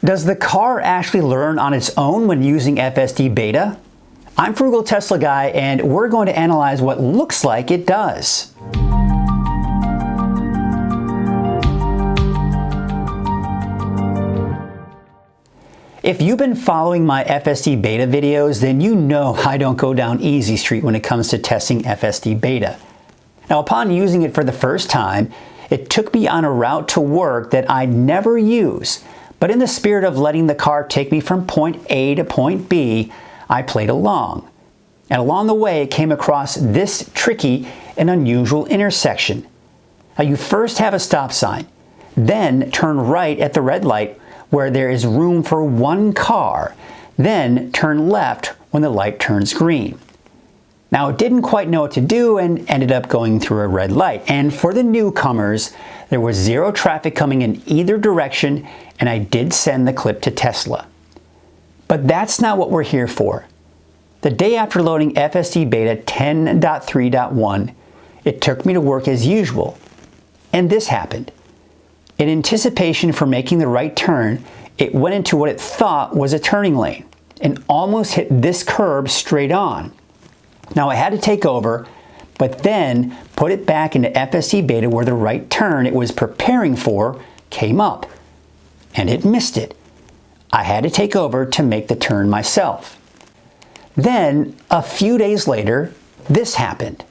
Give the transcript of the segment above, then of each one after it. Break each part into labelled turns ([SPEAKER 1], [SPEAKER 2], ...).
[SPEAKER 1] Does the car actually learn on its own when using FSD beta? I'm Frugal Tesla Guy, and we're going to analyze what looks like it does. If you've been following my FSD beta videos, then you know I don't go down easy street when it comes to testing FSD beta. Now, upon using it for the first time, it took me on a route to work that I'd never use. But in the spirit of letting the car take me from point A to point B, I played along. And along the way, I came across this tricky and unusual intersection. Now, you first have a stop sign, then turn right at the red light where there is room for one car, then turn left when the light turns green. Now, it didn't quite know what to do and ended up going through a red light. And for the newcomers, there was zero traffic coming in either direction, and I did send the clip to Tesla. But that's not what we're here for. The day after loading FSD Beta 10.3.1, it took me to work as usual. And this happened. In anticipation for making the right turn, it went into what it thought was a turning lane and almost hit this curb straight on. Now, I had to take over, but then put it back into FSD Beta where the right turn it was preparing for came up, and it missed it. I had to take over to make the turn myself. Then, a few days later, this happened.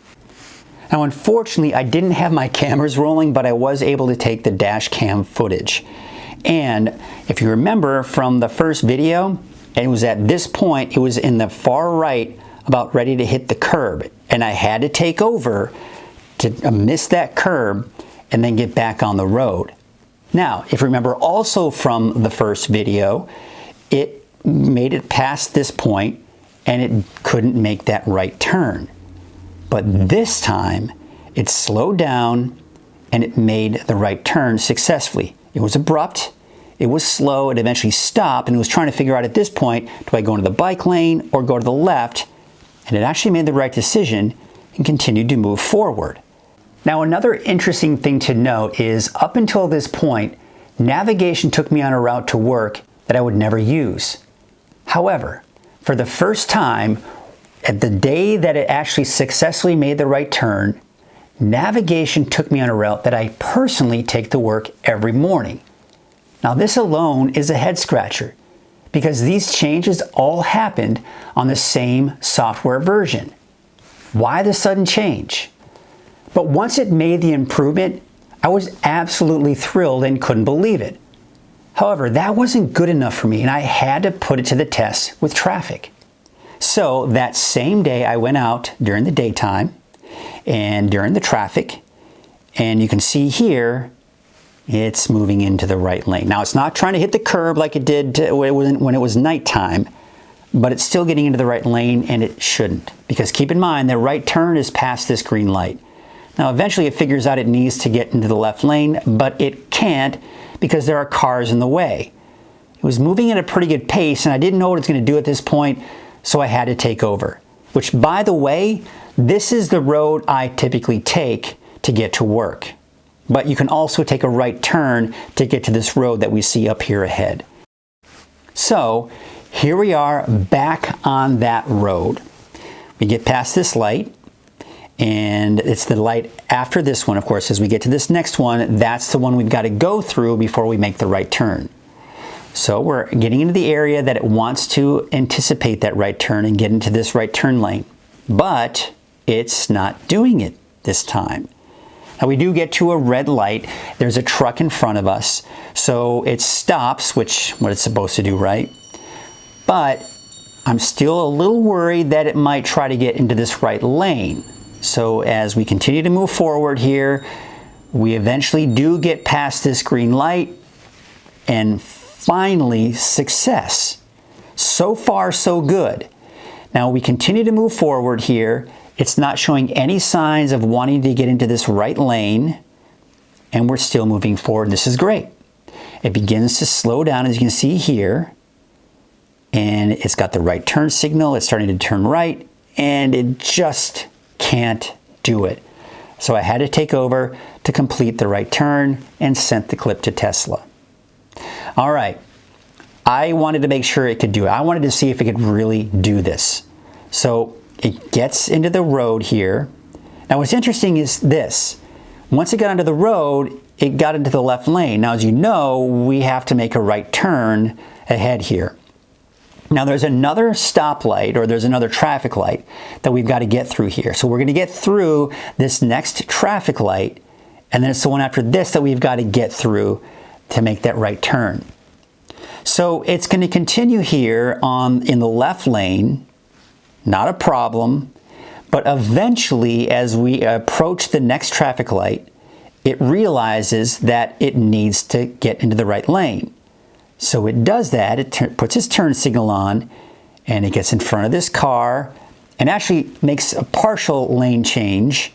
[SPEAKER 1] Now, unfortunately, I didn't have my cameras rolling, but I was able to take the dash cam footage. And if you remember from the first video, it was at this point, it was in the far right, about ready to hit the curb, and I had to take over to miss that curb and then get back on the road. Now, if you remember also from the first video, it made it past this point and it couldn't make that right turn. But this time, it slowed down and it made the right turn successfully. It was abrupt, it was slow, it eventually stopped, and it was trying to figure out at this point, do I go into the bike lane or go to the left? And it actually made the right decision and continued to move forward. Now, another interesting thing to note is up until this point, navigation took me on a route to work that I would never use. However, for the first time, at the day that it actually successfully made the right turn, navigation took me on a route that I personally take to work every morning. Now, this alone is a head scratcher, because these changes all happened on the same software version. Why the sudden change? But once it made the improvement, I was absolutely thrilled and couldn't believe it. However, that wasn't good enough for me, and I had to put it to the test with traffic. So that same day, I went out during the daytime and during the traffic, and you can see here, it's moving into the right lane. Now, it's not trying to hit the curb like it did when it was nighttime, but it's still getting into the right lane, and it shouldn't. Because keep in mind, the right turn is past this green light. Now, eventually it figures out it needs to get into the left lane, but it can't because there are cars in the way. It was moving at a pretty good pace, and I didn't know what it was going to do at this point, so I had to take over. Which, by the way, this is the road I typically take to get to work. But you can also take a right turn to get to this road that we see up here ahead. So here we are back on that road. We get past this light, and it's the light after this one, of course. As we get to this next one, that's the one we've got to go through before we make the right turn. So we're getting into the area that it wants to anticipate that right turn and get into this right turn lane. But it's not doing it this time. Now, we do get to a red light. There's a truck in front of us. So it stops, which what it's supposed to do, right? But I'm still a little worried that it might try to get into this right lane. So as we continue to move forward here, we eventually do get past this green light, and finally, success. So far, so good. Now, we continue to move forward here. It's not showing any signs of wanting to get into this right lane, and we're still moving forward. This is great. It begins to slow down, as you can see here, and it's got the right turn signal. It's starting to turn right, and it just can't do it. So I had to take over to complete the right turn and sent the clip to Tesla. All right, I wanted to make sure it could do it. I wanted to see if it could really do this. So it gets into the road here. Now what's interesting is this. Once it got onto the road, it got into the left lane. Now as you know, we have to make a right turn ahead here. Now there's another stoplight, or there's another traffic light that we've got to get through here. So we're going to get through this next traffic light, and then it's the one after this that we've got to get through to make that right turn. So it's going to continue here in the left lane, not a problem, but eventually as we approach the next traffic light, it realizes that it needs to get into the right lane. So it does that, it puts its turn signal on, and it gets in front of this car and actually makes a partial lane change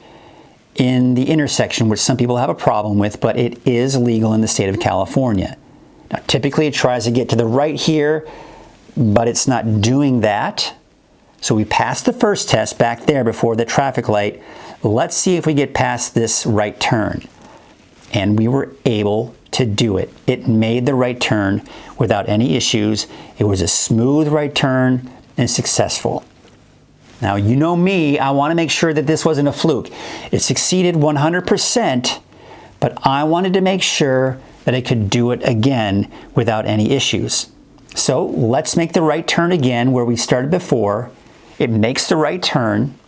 [SPEAKER 1] in the intersection, which some people have a problem with, but it is legal in the state of California. Now, typically it tries to get to the right here, but it's not doing that. So we passed the first test back there before the traffic light. Let's see if we get past this right turn. And we were able to do it. It made the right turn without any issues. It was a smooth right turn and successful. Now, you know me, I want to make sure that this wasn't a fluke. It succeeded 100%, but I wanted to make sure that it could do it again without any issues. So let's make the right turn again where we started before. It makes the right turn,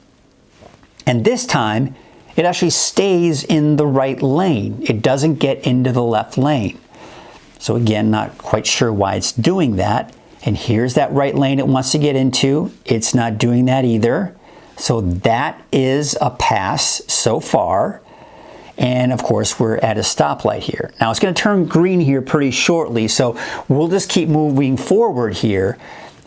[SPEAKER 1] and this time it actually stays in the right lane. It doesn't get into the left lane. So again, not quite sure why it's doing that. And here's that right lane it wants to get into. It's not doing that either. So that is a pass so far. And of course, we're at a stoplight here. Now it's going to turn green here pretty shortly, so we'll just keep moving forward here.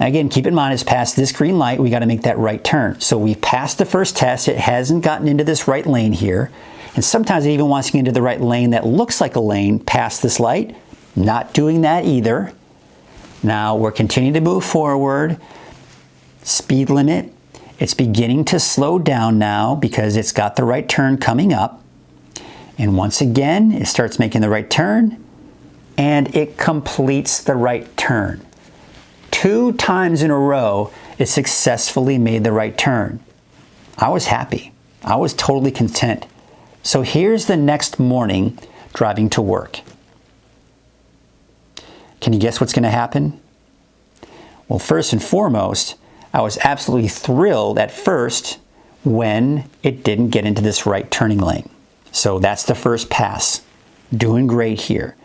[SPEAKER 1] Again, keep in mind, it's past this green light, we got to make that right turn. So we've passed the first test, it hasn't gotten into this right lane here. And sometimes it even wants to get into the right lane that looks like a lane past this light. Not doing that either. Now we're continuing to move forward. Speed limit. It's beginning to slow down now because it's got the right turn coming up. And once again, it starts making the right turn, and it completes the right turn. 2 times in a row, it successfully made the right turn. I was happy. I was totally content. So here's the next morning driving to work. Can you guess what's going to happen? Well, first and foremost, I was absolutely thrilled at first when it didn't get into this right turning lane. So that's the first pass. Doing great here.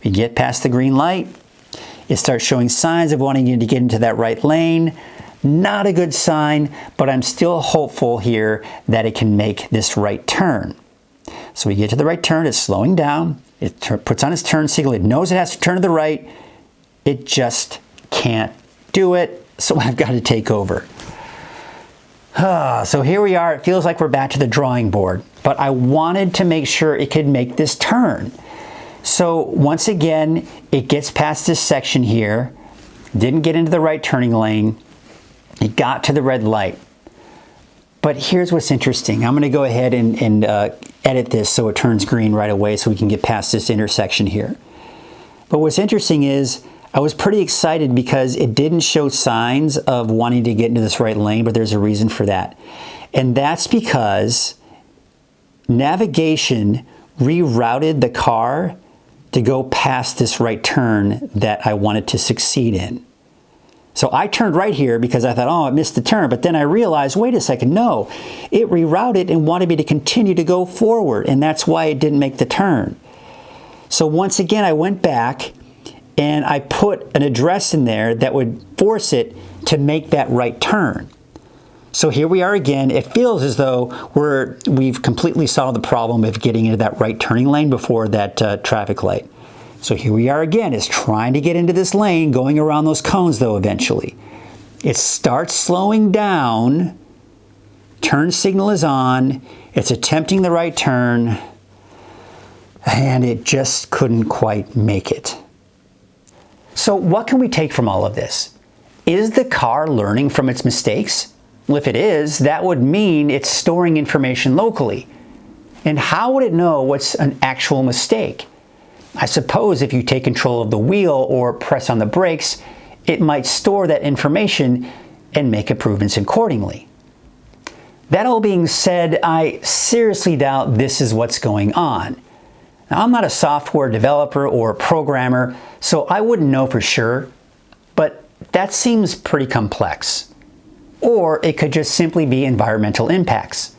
[SPEAKER 1] We get past the green light. It starts showing signs of wanting to get into that right lane. Not a good sign, but I'm still hopeful here that it can make this right turn. So we get to the right turn, it's slowing down. It puts on its turn signal. It knows it has to turn to the right. It just can't do it, so I've got to take over. So here we are. It feels like we're back to the drawing board, but I wanted to make sure it could make this turn. So once again, it gets past this section here, didn't get into the right turning lane, it got to the red light. But here's what's interesting. I'm going to go ahead and edit this so it turns green right away so we can get past this intersection here. But what's interesting is I was pretty excited because it didn't show signs of wanting to get into this right lane, but there's a reason for that. And that's because navigation rerouted the car to go past this right turn that I wanted to succeed in. So I turned right here because I thought, oh, I missed the turn. But then I realized, wait a second, no. It rerouted and wanted me to continue to go forward, and that's why it didn't make the turn. So once again, I went back and I put an address in there that would force it to make that right turn. So here we are again. It feels as though we've completely solved the problem of getting into that right turning lane before that traffic light. So here we are again. It's trying to get into this lane, going around those cones though eventually. It starts slowing down. Turn signal is on. It's attempting the right turn. And it just couldn't quite make it. So what can we take from all of this? Is the car learning from its mistakes? Well, if it is, that would mean it's storing information locally. And how would it know what's an actual mistake? I suppose if you take control of the wheel or press on the brakes, it might store that information and make improvements accordingly. That all being said, I seriously doubt this is what's going on. Now, I'm not a software developer or programmer, so I wouldn't know for sure, but that seems pretty complex. Or it could just simply be environmental impacts.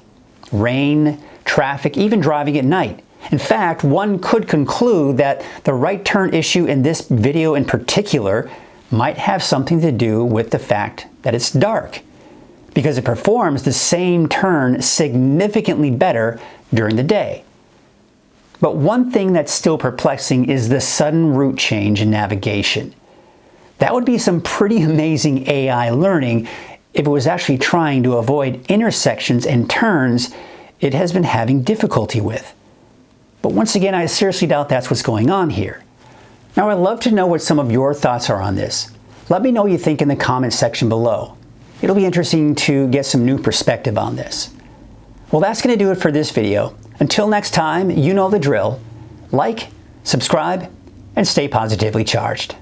[SPEAKER 1] Rain, traffic, even driving at night. In fact, one could conclude that the right turn issue in this video in particular might have something to do with the fact that it's dark, because it performs the same turn significantly better during the day. But one thing that's still perplexing is the sudden route change in navigation. That would be some pretty amazing AI learning if it was actually trying to avoid intersections and turns it has been having difficulty with. But once again, I seriously doubt that's what's going on here. Now, I'd love to know what some of your thoughts are on this. Let me know what you think in the comments section below. It'll be interesting to get some new perspective on this. Well, that's going to do it for this video. Until next time, you know the drill. Like, subscribe, and stay positively charged.